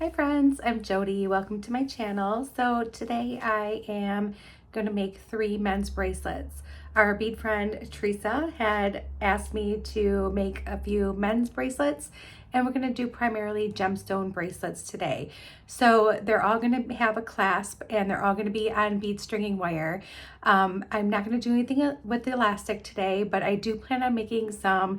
Hi friends, I'm Jody. Welcome to my channel. So today I am going to make 3 men's bracelets. Our bead friend Tresa had asked me to make a few men's bracelets, and we're going to do primarily gemstone bracelets today. So they're all going to have a clasp and they're all going to be on bead stringing wire. I'm not going to do anything with the elastic today, but I do plan on making some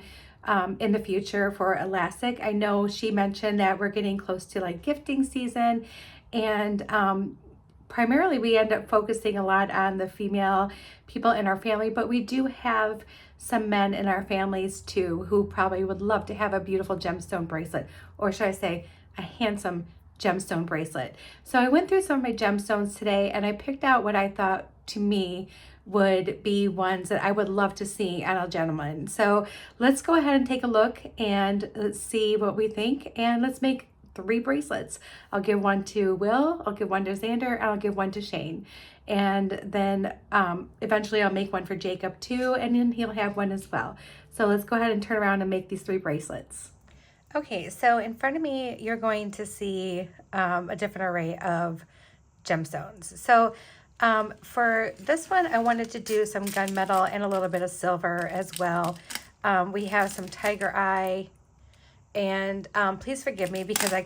in the future for elastic. I know she mentioned that we're getting close to like gifting season, and primarily we end up focusing a lot on the female people in our family, but we do have some men in our families too who probably would love to have a beautiful gemstone bracelet, or should I say a handsome gemstone bracelet. So I went through some of my gemstones today and I picked out what I thought to me would be ones that I would love to see on a gentleman. So let's go ahead and take a look and let's see what we think, and let's make 3 bracelets. I'll give one to Will, I'll give one to Xander, and I'll give one to Shane. And then eventually I'll make one for Jacob too, and then he'll have one as well. So let's go ahead and turn around and make these 3 bracelets. Okay, so in front of me, you're going to see a different array of gemstones. So for this one, I wanted to do some gunmetal and a little bit of silver as well. We have some tiger eye, and please forgive me because I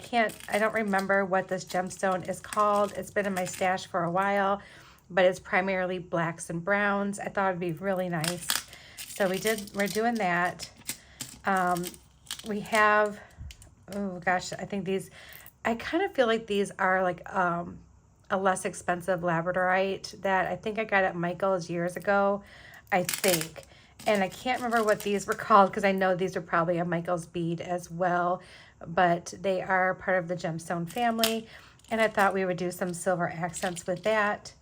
don't remember what this gemstone is called. It's been in my stash for a while, but it's primarily blacks and browns. I thought it'd be really nice. So we're doing that. We have, oh gosh, I think these, I kind of feel like these are like a less expensive labradorite that I think I got at Michael's years ago, I think. And I can't remember what these were called because I know these are probably a Michael's bead as well, but they are part of the gemstone family. And I thought we would do some silver accents with that.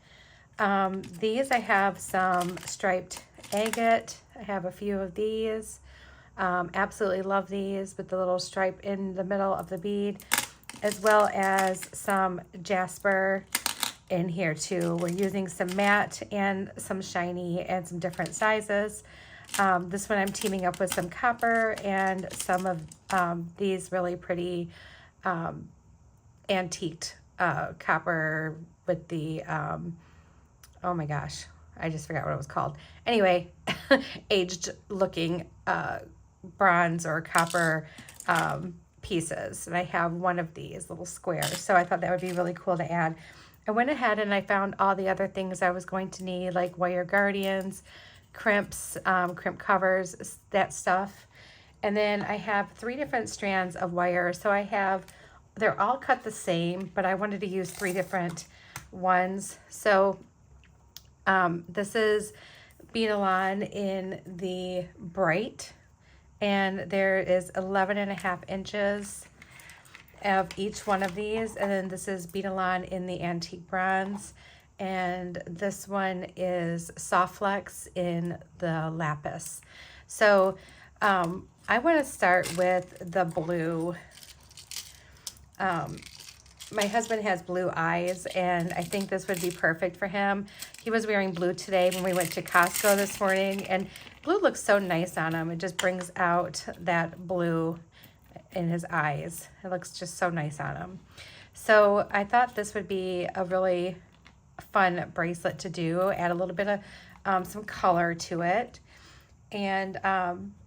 These, I have some striped agate. I have a few of these. Absolutely love these with the little stripe in the middle of the bead, as well as some Jasper in here too. We're using some matte and some shiny and some different sizes. This one I'm teaming up with some copper and some of these really pretty antiqued copper with the, oh my gosh, I just forgot what it was called. Anyway, aged looking bronze or copper pieces. And I have one of these little squares. So I thought that would be really cool to add. I went ahead and I found all the other things I was going to need, like wire guardians, crimps, crimp covers, that stuff. And then I have 3 different strands of wire. So they're all cut the same, but I wanted to use 3 different ones. So this is beadalon in the bright, and there is 11.5 inches of each one of these. And then this is beadalon in the antique bronze, and this one is soft flex in the lapis. So I want to start with the blue. My husband has blue eyes, and I think this would be perfect for him. He was wearing blue today when we went to Costco this morning, and blue looks so nice on him. It just brings out that blue in his eyes. It looks just so nice on him. So I thought this would be a really fun bracelet to do, add a little bit of some color to it. And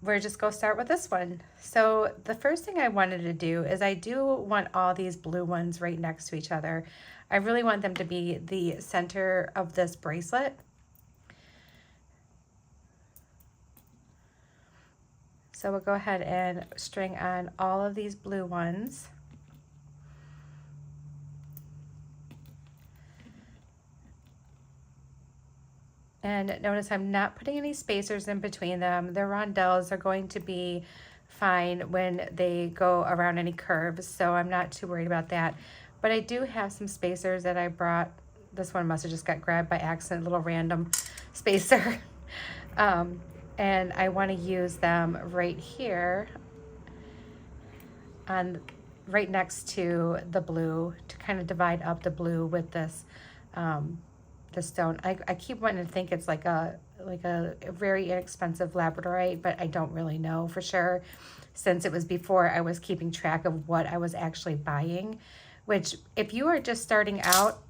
we're just going to start with this one. So the first thing I wanted to do is I do want all these blue ones right next to each other. I really want them to be the center of this bracelet. So we'll go ahead and string on all of these blue ones. And notice I'm not putting any spacers in between them. The rondelles are going to be fine when they go around any curves, so I'm not too worried about that. But I do have some spacers that I brought. This one must have just got grabbed by accident, a little random spacer. And I want to use them right here right next to the blue to kind of divide up the blue with this the stone. I keep wanting to think it's like a very inexpensive labradorite, but I don't really know for sure since it was before I was keeping track of what I was actually buying. which if you are just starting out,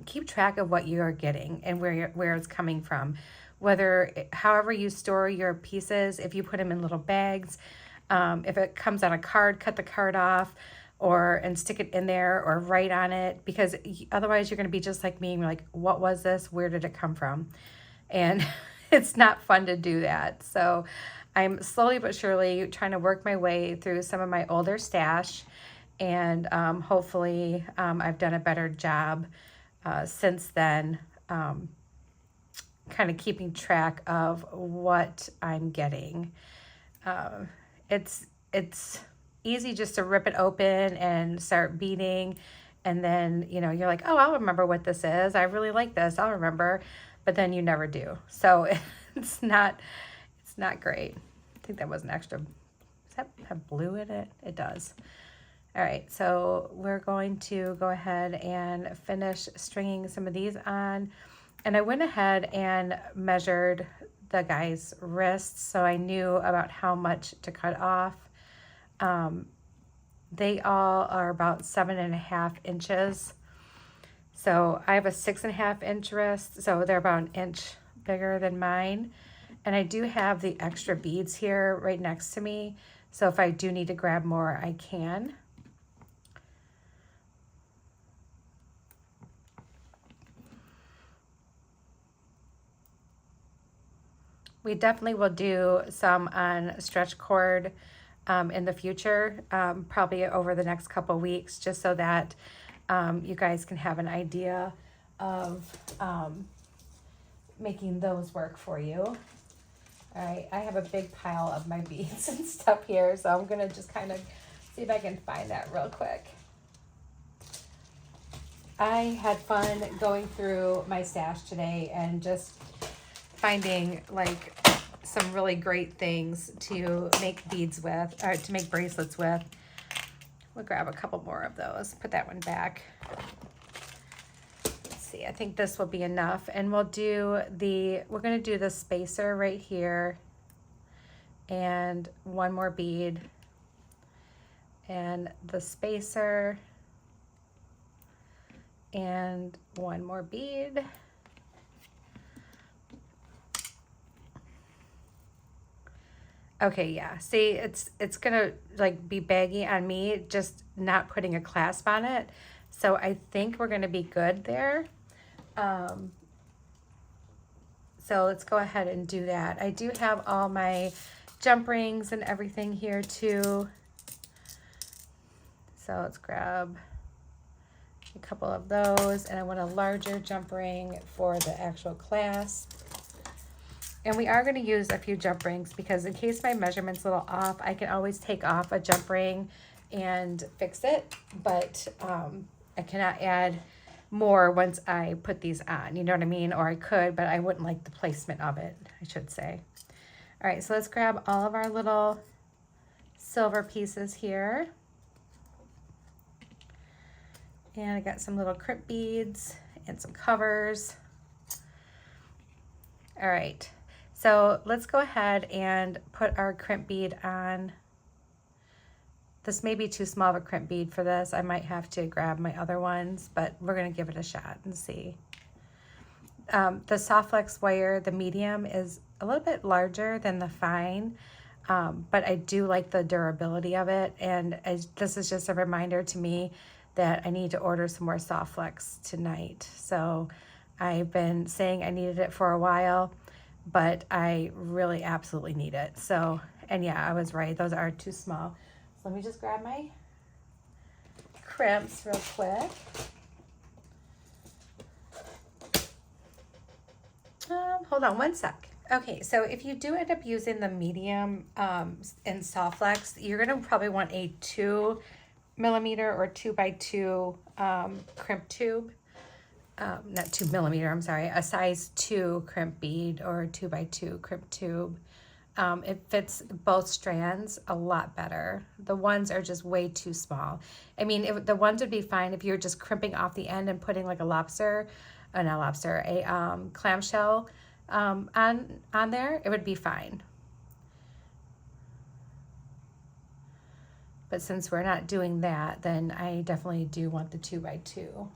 keep track of what you are getting and where it's coming from. However you store your pieces, if you put them in little bags, if it comes on a card, cut the card off and stick it in there or write on it, because otherwise you're going to be just like me and you're like, what was this? Where did it come from? And it's not fun to do that. So I'm slowly but surely trying to work my way through some of my older stash, and hopefully I've done a better job since then, kind of keeping track of what I'm getting. It's easy just to rip it open and start beading, and then you're like, oh, I'll remember what this is. I really like this. I'll remember, but then you never do. So it's not great. I think that was an extra. Does that have blue in it? It does. All right, so we're going to go ahead and finish stringing some of these on. And I went ahead and measured the guy's wrists, so I knew about how much to cut off. They all are about 7.5 inches. So I have a 6.5 inch wrist, so they're about an inch bigger than mine. And I do have the extra beads here right next to me, so if I do need to grab more, I can. We definitely will do some on stretch cord in the future, probably over the next couple weeks, just so that you guys can have an idea of making those work for you. All right, I have a big pile of my beads and stuff here, so I'm gonna just kind of see if I can find that real quick. I had fun going through my stash today and just finding like some really great things to make beads with, or to make bracelets with. We'll grab a couple more of those, put that one back. Let's see, I think this will be enough. And we're gonna do the spacer right here, and one more bead, and the spacer, and one more bead. Okay, yeah, see, it's gonna like be baggy on me, just not putting a clasp on it. So I think we're gonna be good there. So let's go ahead and do that. I do have all my jump rings and everything here too. So let's grab a couple of those, and I want a larger jump ring for the actual clasp. And we are going to use a few jump rings because in case my measurement's a little off, I can always take off a jump ring and fix it. But I cannot add more once I put these on, you know what I mean? Or I could, but I wouldn't like the placement of it, I should say. All right, so let's grab all of our little silver pieces here. And I got some little crimp beads and some covers. All right. So let's go ahead and put our crimp bead on. This may be too small of a crimp bead for this. I might have to grab my other ones, but we're gonna give it a shot and see. The soft flex wire, the medium, is a little bit larger than the fine, but I do like the durability of it. And this is just a reminder to me that I need to order some more soft flex tonight. So I've been saying I needed it for a while, but I really absolutely need it. So, and yeah, I was right. Those are too small. So let me just grab my crimps real quick. Hold on one sec. Okay, so if you do end up using the medium in soft flex, you're gonna probably want a 2mm or 2x2 crimp tube. Not 2mm, I'm sorry, a size 2 crimp bead or a 2x2 crimp tube. It fits both strands a lot better. The ones are just way too small. I mean, the ones would be fine if you're just crimping off the end and putting like a clamshell on there, it would be fine. But since we're not doing that, then I definitely do want the 2x2.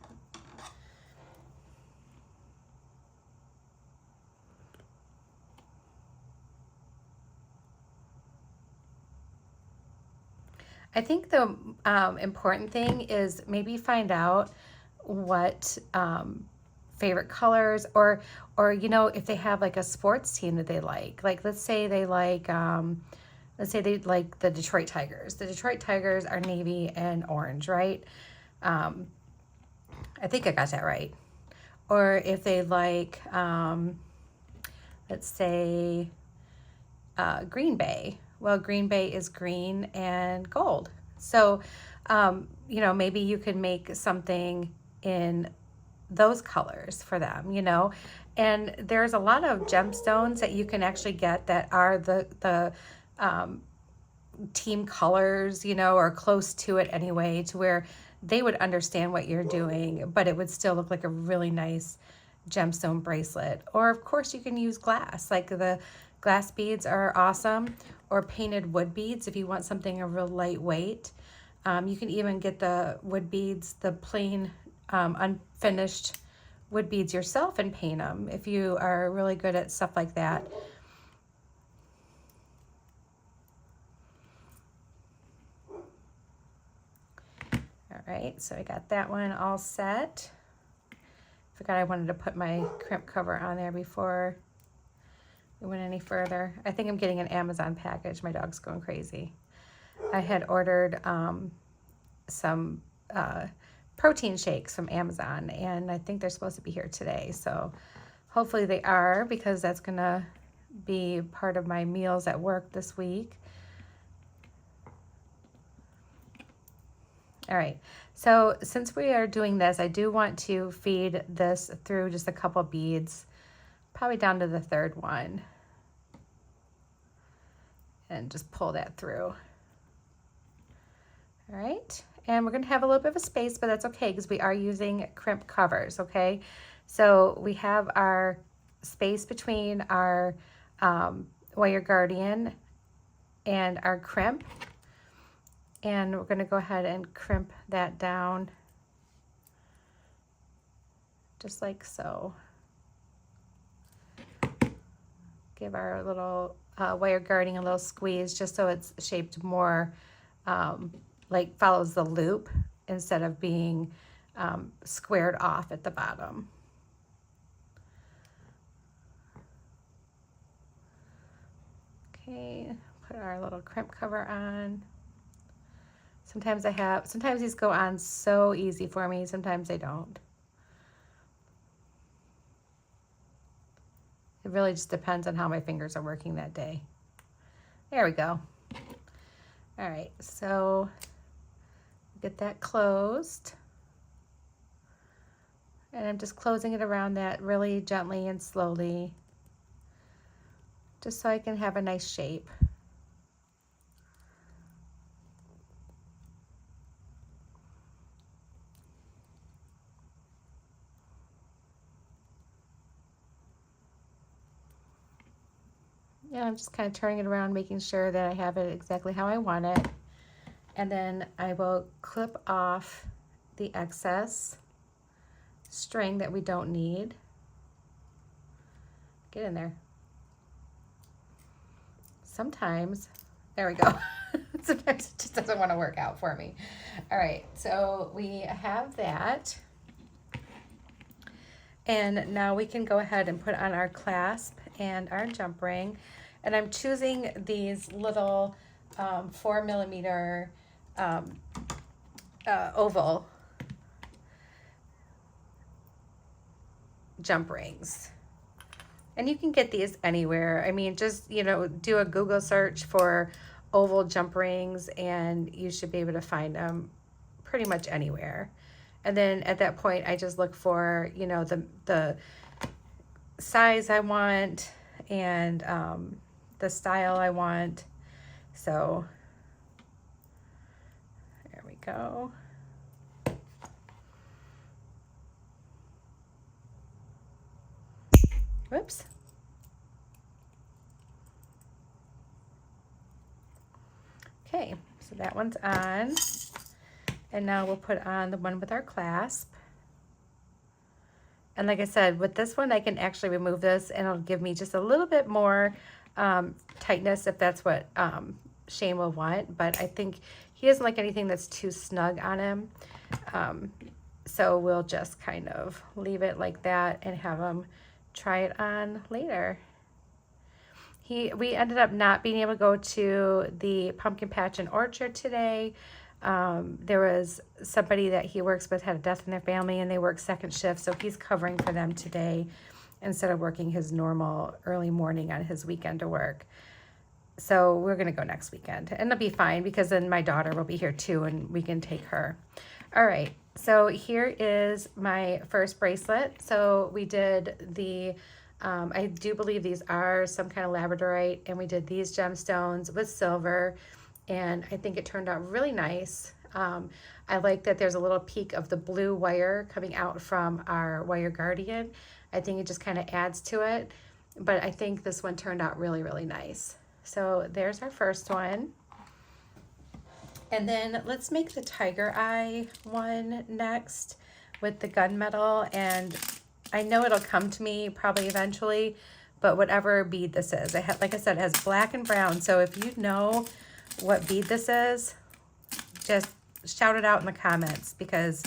I think the important thing is maybe find out what favorite colors, or you know, if they have like a sports team that they like let's say they like the Detroit Tigers. The Detroit Tigers are navy and orange, right? I think I got that right. Or if they like let's say Green Bay. Well, Green Bay is green and gold. So, you know, maybe you could make something in those colors for them, you know. And there's a lot of gemstones that you can actually get that are the team colors, you know, or close to it anyway, to where they would understand what you're doing, but it would still look like a really nice gemstone bracelet. Or of course you can use glass, like the glass beads are awesome, or painted wood beads if you want something a real lightweight. You can even get the wood beads, the plain unfinished wood beads yourself, and paint them if you are really good at stuff like that. All right, so I got that one all set. Forgot I wanted to put my crimp cover on there before we went any further. I think I'm getting an Amazon package. My dog's going crazy. I had ordered some protein shakes from Amazon, and I think they're supposed to be here today. So hopefully they are, because that's gonna be part of my meals at work this week. All right, so since we are doing this, I do want to feed this through just a couple beads, probably down to the third one, and just pull that through. All right, and we're gonna have a little bit of a space, but that's okay because we are using crimp covers, okay? So we have our space between our wire guardian and our crimp, and we're gonna go ahead and crimp that down just like so. Give our little wire guarding a little squeeze just so it's shaped more like follows the loop instead of being squared off at the bottom. Okay, put our little crimp cover on. Sometimes these go on so easy for me, sometimes they don't. It really just depends on how my fingers are working that day. There we go. All right, so get that closed. And I'm just closing it around that really gently and slowly, just so I can have a nice shape. Yeah, I'm just kind of turning it around, making sure that I have it exactly how I want it. And then I will clip off the excess string that we don't need. Get in there. Sometimes, there we go. Sometimes it just doesn't want to work out for me. All right, so we have that. And now we can go ahead and put on our clasp and our jump ring. And I'm choosing these little 4mm oval jump rings. And you can get these anywhere. I mean, just, you know, do a Google search for oval jump rings and you should be able to find them pretty much anywhere. And then at that point, I just look for, you know, the size I want and the style I want. So there we go. Whoops. Okay, So that one's on. And now we'll put on the one with our clasp. And like I said, with this one, I can actually remove this and it'll give me just a little bit more tightness if that's what Shane will want. But I think he doesn't like anything that's too snug on him. So we'll just kind of leave it like that and have him try it on later. We ended up not being able to go to the pumpkin patch and orchard today. There was somebody that he works with had a death in their family and they work second shift, so he's covering for them today instead of working his normal early morning on his weekend to work. So we're gonna go next weekend and it'll be fine because then my daughter will be here too and we can take her. All right, so here is my first bracelet. So we did the I do believe these are some kind of labradorite, and we did these gemstones with silver, and I think it turned out really nice. I like that there's a little peak of the blue wire coming out from our wire guardian. I think it just kind of adds to it, but I think this one turned out really, really nice. So there's our first one. And then let's make the tiger eye one next with the gunmetal, and I know it'll come to me probably eventually, but whatever bead this is, like I said, it has black and brown. So if you know what bead this is, just shout it out in the comments because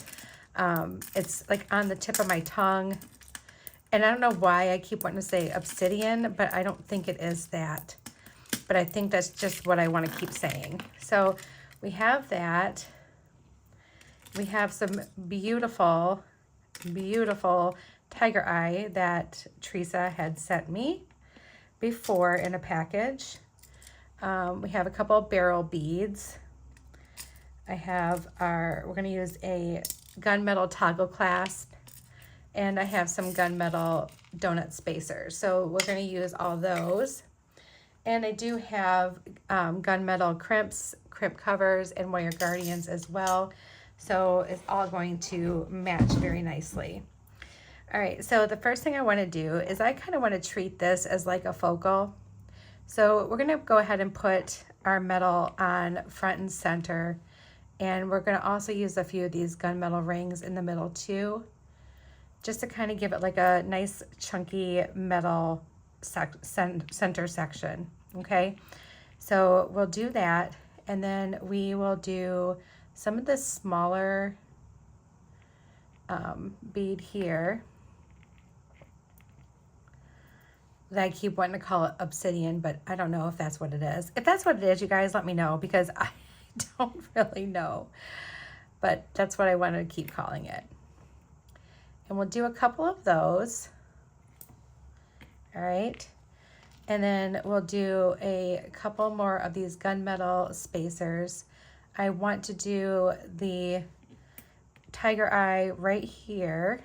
it's like on the tip of my tongue. And I don't know why I keep wanting to say obsidian, but I don't think it is that. But I think that's just what I want to keep saying. So we have that. We have some beautiful, beautiful tiger eye that Tresa had sent me before in a package. We have a couple of barrel beads. I have we're going to use a gunmetal toggle clasp, and I have some gunmetal donut spacers. So we're going to use all those. And I do have gunmetal crimps, crimp covers, and wire guardians as well. So it's all going to match very nicely. All right, so the first thing I want to do is I kind of want to treat this as like a focal. So we're going to go ahead and put our metal on front and center, and we're going to also use a few of these gunmetal rings in the middle too, just to kind of give it like a nice chunky metal center section. Okay, so we'll do that, and then we will do some of the smaller bead here that I keep wanting to call it obsidian, but I don't know if that's what it is. If that's what it is, you guys let me know because I don't really know, but that's what I wanted to keep calling it. And we'll do a couple of those. All right, and then we'll do a couple more of these gunmetal spacers. I want to do the tiger eye right here.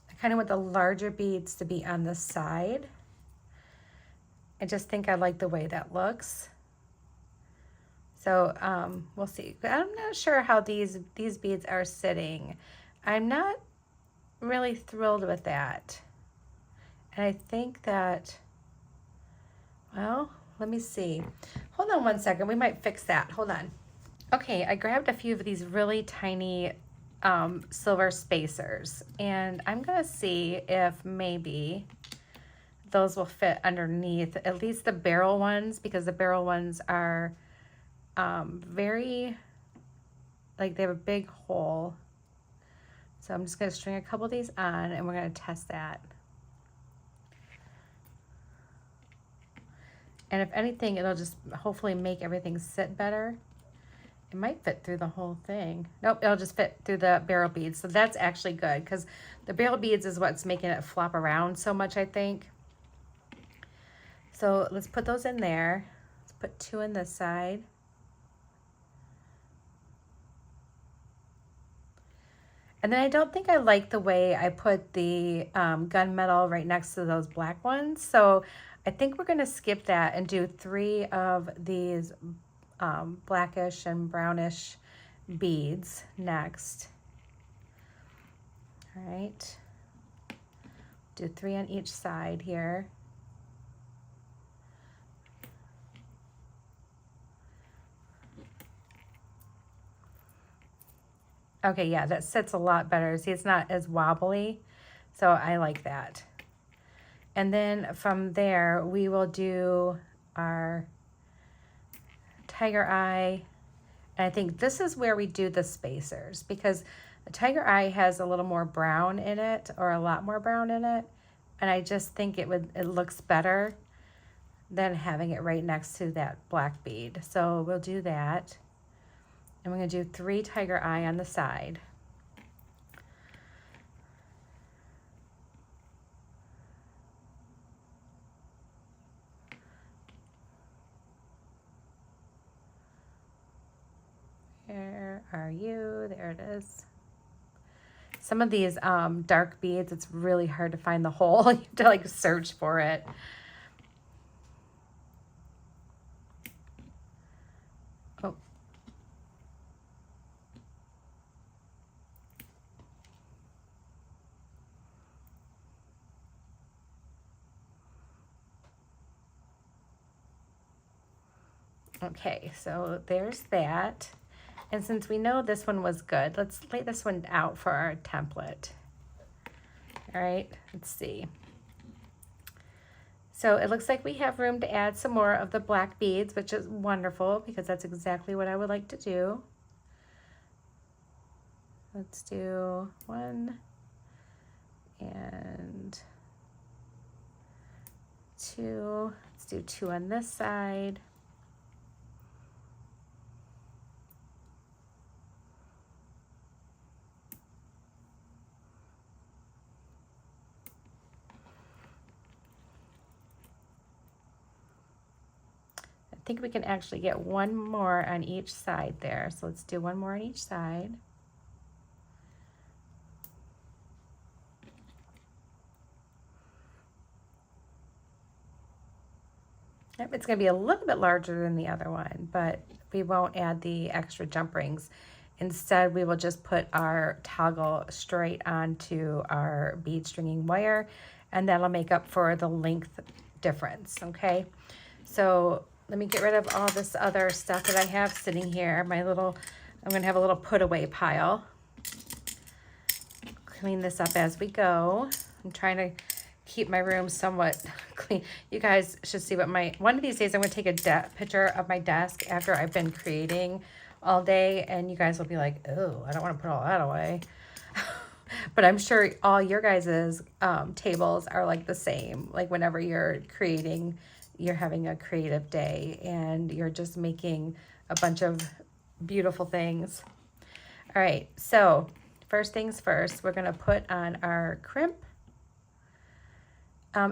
I kind of want the larger beads to be on the side. I just think I like the way that looks. So we'll see. I'm not sure how these beads are sitting. I'm not really thrilled with that. And I think that, well, let me see. Hold on one second. We might fix that. Hold on. Okay, I grabbed a few of these really tiny silver spacers, and I'm gonna see if maybe those will fit underneath, at least the barrel ones, because the barrel ones are very, like they have a big hole. So I'm just gonna string a couple of these on and we're gonna test that. And if anything, it'll just hopefully make everything sit better. It might fit through the whole thing. Nope, it'll just fit through the barrel beads. So that's actually good because the barrel beads is what's making it flop around so much, I think. So let's put those in there. Let's put two in this side. And then I don't think I like the way I put the gunmetal right next to those black ones. So I think we're going to skip that and do 3 of these blackish and brownish beads next. All right. Do 3 on each side here. Okay, yeah, that sits a lot better. See, it's not as wobbly, so I like that. And then from there, we will do our tiger eye. And I think this is where we do the spacers, because the tiger eye has a little more brown in it, or a lot more brown in it. And I just think it looks better than having it right next to that black bead. So we'll do that. And we're going to do 3 tiger eye on the side. Where are you? There it is. Some of these dark beads, it's really hard to find the hole. You have to like search for it. Oh. Okay, so there's that. And since we know this one was good, let's lay this one out for our template. All right, let's see. So it looks like we have room to add some more of the black beads, which is wonderful because that's exactly what I would like to do. Let's do 1 and 2. Let's do 2 on this side. I think we can actually get 1 more on each side there. So let's do 1 more on each side. Yep, it's going to be a little bit larger than the other one, but we won't add the extra jump rings. Instead, we will just put our toggle straight onto our bead stringing wire, and that'll make up for the length difference, okay? So let me get rid of all this other stuff that I have sitting here. I'm going to have a little put away pile. Clean this up as we go. I'm trying to keep my room somewhat clean. You guys should see what one of these days I'm going to take a picture of my desk after I've been creating all day, and you guys will be like, oh, I don't want to put all that away. But I'm sure all your guys's tables are like the same. Like whenever you're creating, you're having a creative day and you're just making a bunch of beautiful things. All right, so first things first, we're going to put on our crimp.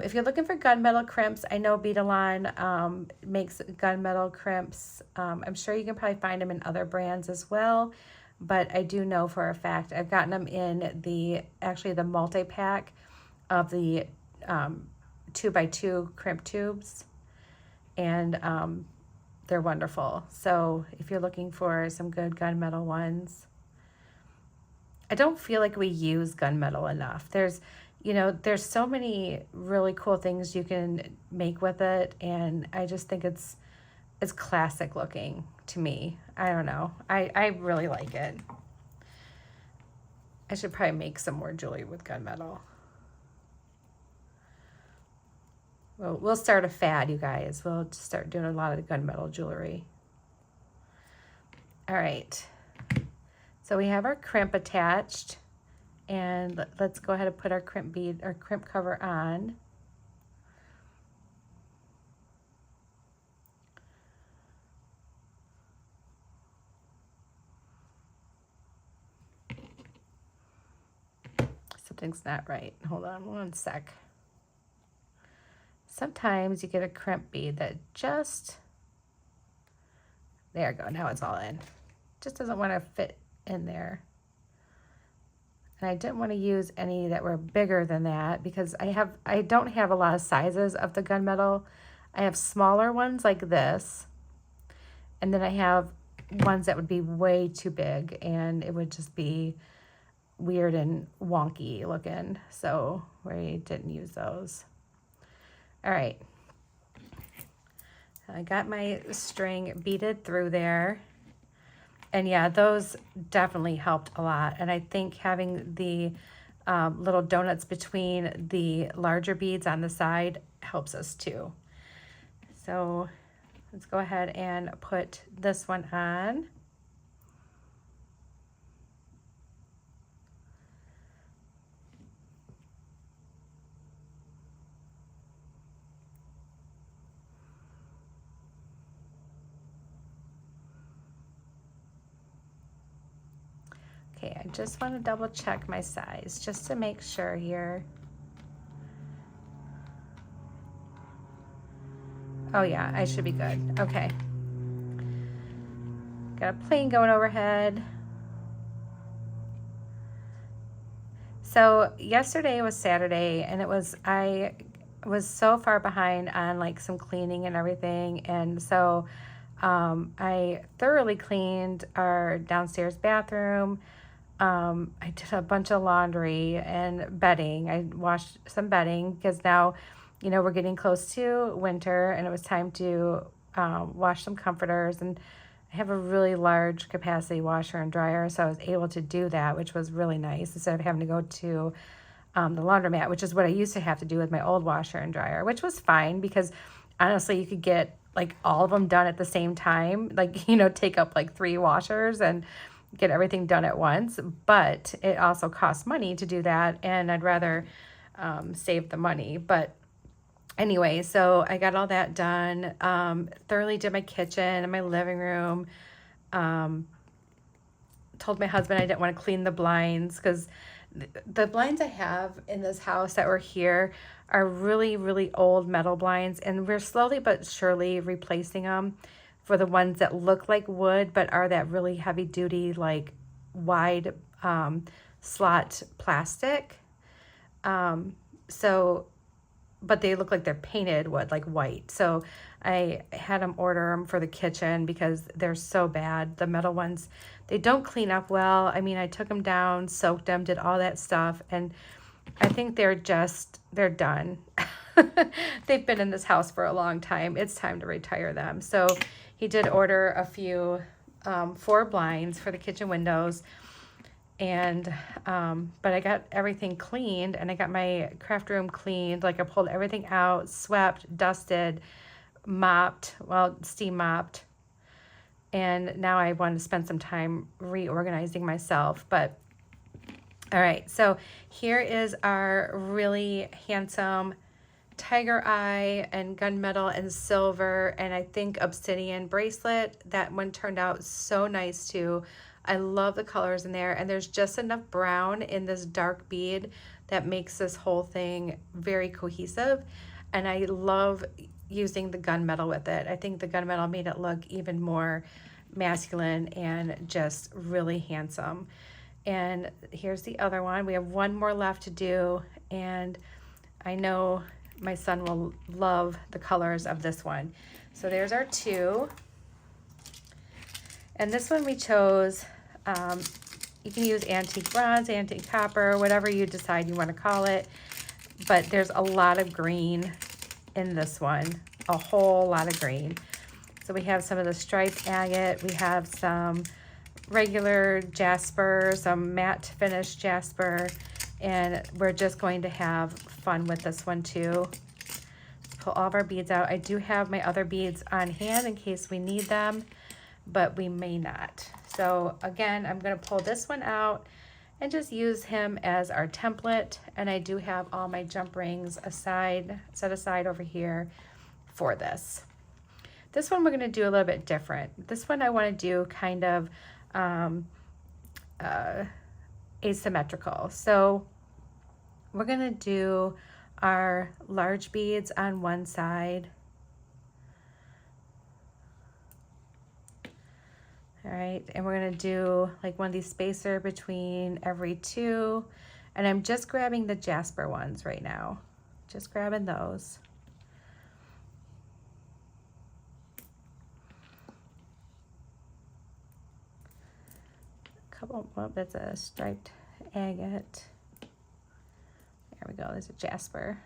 If you're looking for gunmetal crimps, I know Beadalon makes gunmetal crimps. I'm sure you can probably find them in other brands as well, but I do know for a fact I've gotten them in actually the multi-pack of the 2x2 crimp tubes, and they're wonderful. So if you're looking for some good gunmetal ones, I don't feel like we use gunmetal enough. There's so many really cool things you can make with it, and I just think it's classic looking to me. I don't know. I really like it. I should probably make some more jewelry with gunmetal. Well, we'll start a fad, you guys. We'll start doing a lot of gunmetal jewelry. All right. So we have our crimp attached. And let's go ahead and put our crimp cover on. Something's not right. Hold on 1 sec. Sometimes you get a crimp bead that just, there we go, now it's all in. Just doesn't want to fit in there. And I didn't want to use any that were bigger than that because I don't have a lot of sizes of the gunmetal. I have smaller ones like this, and then I have ones that would be way too big, and it would just be weird and wonky looking, so we didn't use those. All right, I got my string beaded through there, and yeah, those definitely helped a lot. And I think having the little donuts between the larger beads on the side helps us too. So let's go ahead and put this one on. Okay, I just want to double check my size just to make sure here. Oh yeah, I should be good. Okay. Got a plane going overhead. So yesterday was Saturday, and I was so far behind on like some cleaning and everything, and so I thoroughly cleaned our downstairs bathroom. I did a bunch of laundry and bedding. I washed some bedding because now, you know, we're getting close to winter, and it was time to wash some comforters. And I have a really large capacity washer and dryer, so I was able to do that, which was really nice, instead of having to go to the laundromat, which is what I used to have to do with my old washer and dryer, which was fine because honestly, you could get like all of them done at the same time, like, you know, take up like 3 washers and get everything done at once. But it also costs money to do that, and I'd rather save the money. But anyway, so I got all that done, thoroughly did my kitchen and my living room. Told my husband I didn't want to clean the blinds because the blinds I have in this house that were here are really, really old metal blinds, and we're slowly but surely replacing them for the ones that look like wood but are that really heavy duty, like wide slot plastic. But they look like they're painted wood, like white. So I had them order them for the kitchen because they're so bad. The metal ones, they don't clean up well. I mean, I took them down, soaked them, did all that stuff, and I think they're done. They've been in this house for a long time. It's time to retire them. So he did order a few 4 blinds for the kitchen windows. And but I got everything cleaned, and I got my craft room cleaned. Like, I pulled everything out, swept, dusted, mopped, well, steam mopped, and now I want to spend some time reorganizing myself. But all right, so here is our really handsome tiger eye and gunmetal and silver and I think obsidian bracelet. That one turned out so nice too. I love the colors in there, and there's just enough brown in this dark bead that makes this whole thing very cohesive, and I love using the gunmetal with it. I think the gunmetal made it look even more masculine and just really handsome. And here's the other one. We have one more left to do, and I know my son will love the colors of this one. So there's our 2. And this one we chose, you can use antique bronze, antique copper, whatever you decide you want to call it. But there's a lot of green in this one, a whole lot of green. So we have some of the striped agate, we have some regular Jasper, some matte finish Jasper, and we're just going to have fun with this one too. Let's pull all of our beads out. I do have my other beads on hand in case we need them, but we may not. So again, I'm going to pull this one out and just use him as our template. And I do have all my jump rings set aside over here for this. This one we're going to do a little bit different. This one I want to do kind of asymmetrical. So we're going to do our large beads on one side. All right, and we're gonna do like one of these spacer between every 2. And I'm just grabbing the Jasper ones right now. Just grabbing those. Well, that's a striped agate. There we go, there's a Jasper.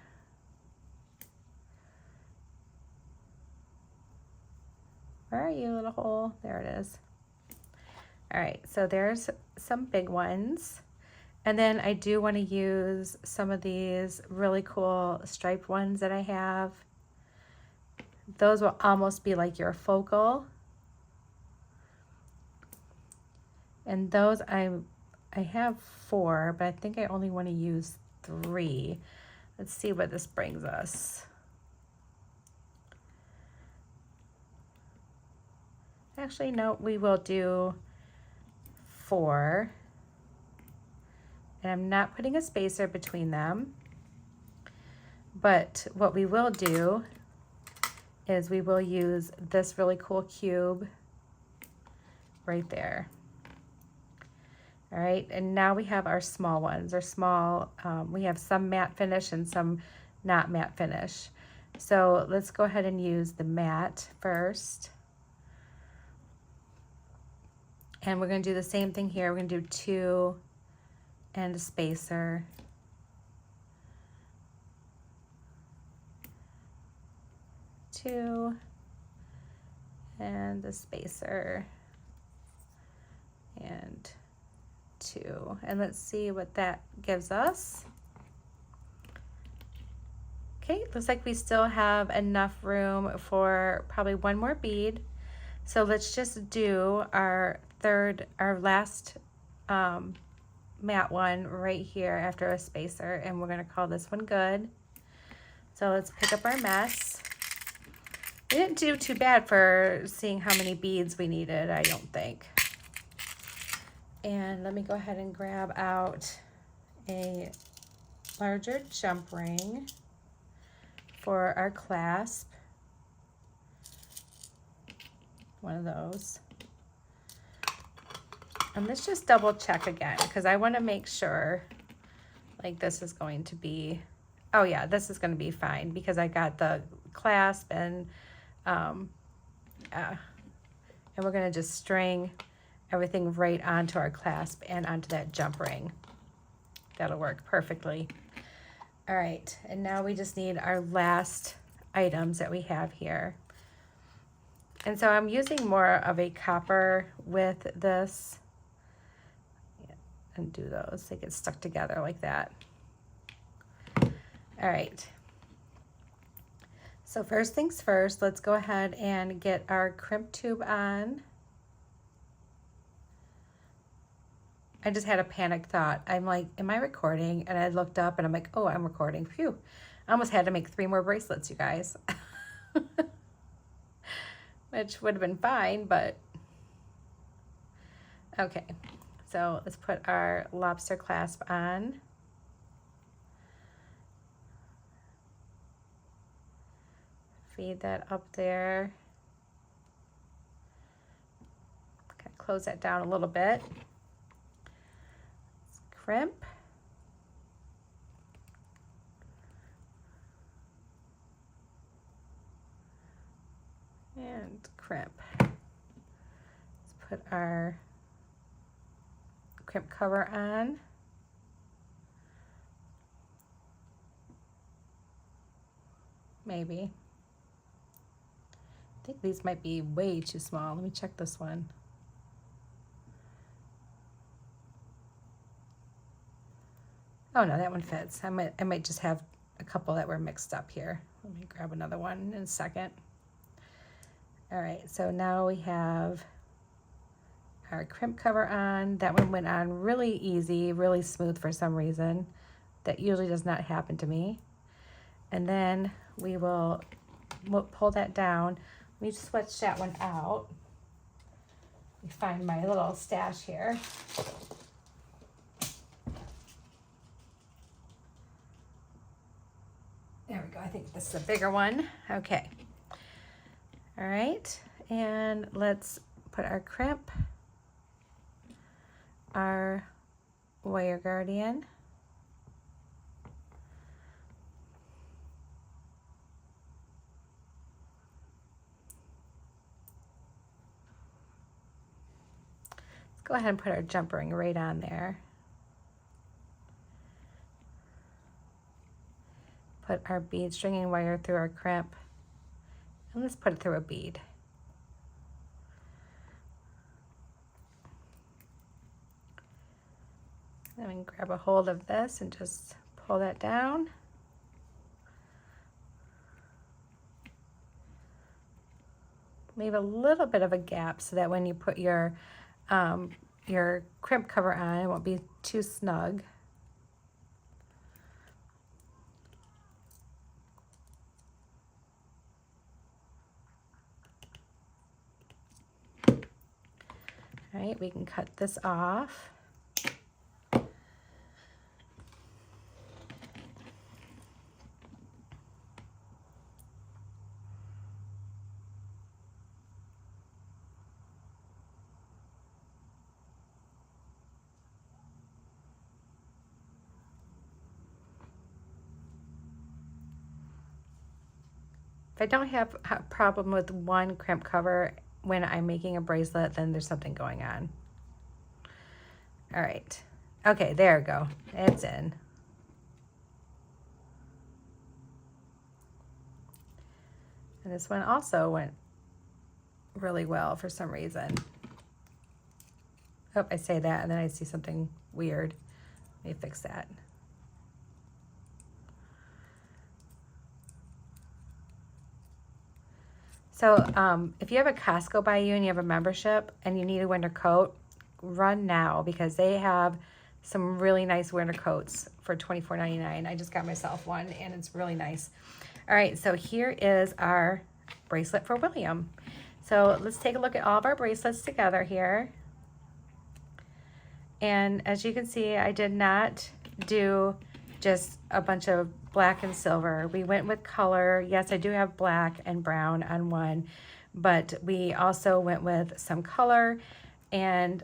Where are you, little hole? There it is. All right, so there's some big ones. And then I do want to use some of these really cool striped ones that I have. Those will almost be like your focal. And those I have 4, but I think I only want to use 3. Let's see what this brings us. Actually, no, we will do 4. And I'm not putting a spacer between them. But what we will do is we will use this really cool cube right there. All right, and now we have our small ones. Our small, we have some matte finish and some not matte finish. So let's go ahead and use the matte first. And we're gonna do the same thing here. We're gonna do 2 and a spacer. Two and a spacer and 2, and let's see what that gives us. Okay, looks like we still have enough room for probably 1 more bead. So let's just do our last matte one right here after a spacer, and we're gonna call this one good. So let's pick up our mess. We didn't do too bad for seeing how many beads we needed, I don't think. And let me go ahead and grab out a larger jump ring for our clasp. One of those. And let's just double check again, because I want to make sure like this is going to be, oh yeah, this is going to be fine, because I got the clasp and we're going to just string everything right onto our clasp and onto that jump ring. That'll work perfectly. All right, and now we just need our last items that we have here. And so I'm using more of a copper with this. And do those, they get stuck together like that. All right. So first things first, let's go ahead and get our crimp tube on. I just had a panic thought. I'm like, am I recording? And I looked up and I'm like, oh, I'm recording. Phew. I almost had to make 3 more bracelets, you guys. Which would have been fine, but okay. So let's put our lobster clasp on. Feed that up there. Okay, close that down a little bit. Let's crimp. And crimp. Let's put our crimp cover on. Maybe. I think these might be way too small. Let me check this one. Oh no, that one fits. I might just have a couple that were mixed up here. Let me grab another one in a second. All right, so now we have our crimp cover on. That one went on really easy, really smooth for some reason. That usually does not happen to me. And then we will pull that down. Let me switch that one out. Let me find my little stash here. There we go. I think this is a bigger one. Okay. All right. And let's put our crimp, our wire guardian, go ahead and put our jump ring right on there. put our bead stringing wire through our crimp, and let's put it through a bead. Then we can grab a hold of this and just pull that down. Leave a little bit of a gap so that when you put your crimp cover on, it won't be too snug. All right, we can cut this off. If I don't have a problem with one crimp cover when I'm making a bracelet, then there's something going on. All right. Okay, there we go. It's in. And this one also went really well for some reason. Oh, I say that and then I see something weird. Let me fix that. So if you have a Costco by you and you have a membership and you need a winter coat, run now because they have some really nice winter coats for $24.99. I just got myself one and it's really nice. All right, so here is our bracelet for William. So let's take a look at all of our bracelets together here. And as you can see, I did not do just a bunch of black and silver. We went with color. Yes, I do have black and brown on one, but we also went with some color. And,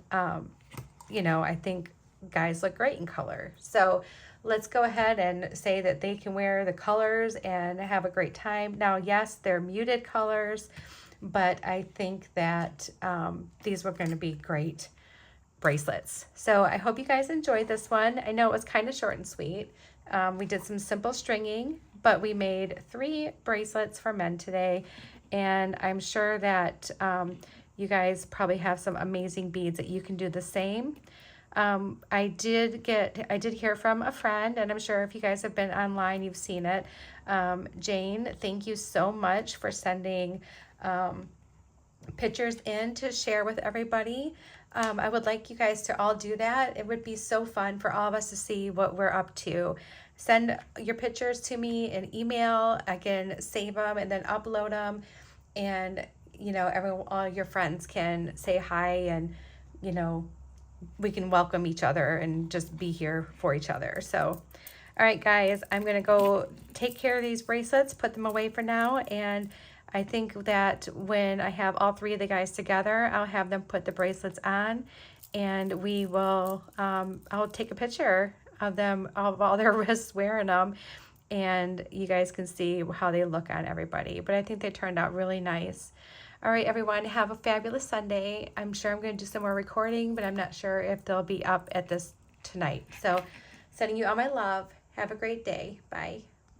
you know, I think guys look great in color. So let's go ahead and say that they can wear the colors and have a great time. Now, yes, they're muted colors, but I think that these were going to be great bracelets. So I hope you guys enjoyed this one. I know it was kind of short and sweet. We did some simple stringing, but we made 3 bracelets for men today. And I'm sure that you guys probably have some amazing beads that you can do the same. I did hear from a friend, and I'm sure if you guys have been online, you've seen it. Jane, thank you so much for sending pictures in to share with everybody. I would like you guys to all do that. It would be so fun for all of us to see what we're up to. Send your pictures to me in email. I can save them and then upload them. And, you know, all your friends can say hi and, you know, we can welcome each other and just be here for each other. So, all right, guys, I'm going to go take care of these bracelets, put them away for now. And I think that when I have all 3 of the guys together, I'll have them put the bracelets on and we will, I'll take a picture of them, of all their wrists wearing them, and you guys can see how they look on everybody. But I think they turned out really nice. All right, everyone, have a fabulous Sunday. I'm sure I'm going to do some more recording, but I'm not sure if they'll be up at this tonight. So sending you all my love. Have a great day. Bye.